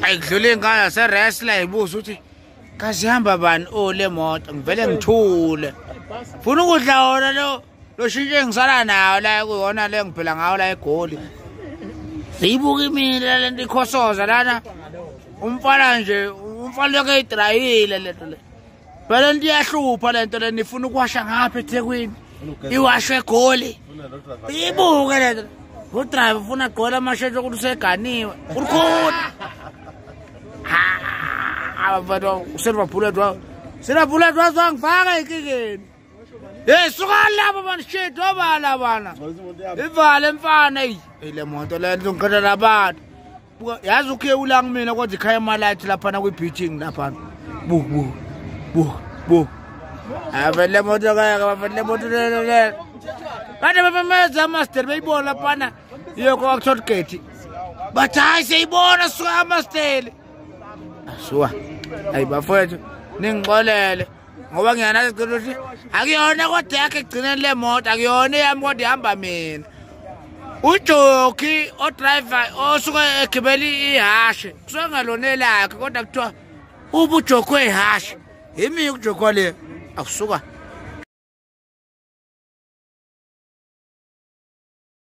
ayidlule ngaya se wrestler ibuza uthi kasihamba bani ole moto ngivele ngithule ufuna ukudla wona lo shintshe ngisala nayo la kuyona le ngiphila ngayo la eGoli siyibuka imini lento ikhosoza lana umfana nje umfana lokho edrayile lento le phela into iyahlupha lento le nifuna ukuwasha ngapha eThekwini iwashwe eGoli ibuke lento udriver ufuna gqola amasheshe ukuthi useganiwe ukhona abafana usenibabhula wazangifaka enkingeni suka lapho bani shit wabala bana ivale mfana ile moto le ngikhala labantu yazi ukhe ulanga mina kodwa ikhaya emalathi lapha kwi-beaching lapha bu avele moto kaya bafele moto le kanti bamemeza amaster beyibona lapha iyo kwa Toll Gate bathi hayi siyibona suka amaster asuka ayibafowethu ningixolele ngoba ngiyanazi ukuthi akuyona kodwa yakhe egcineni le moto akuyona yami kodwa ihamba mina uJoki odriver osuka egibeli ihashe kusuka ngalonelakhe kodwa kuthiwa ubuJoki wehashi yimi uJoki le akusuka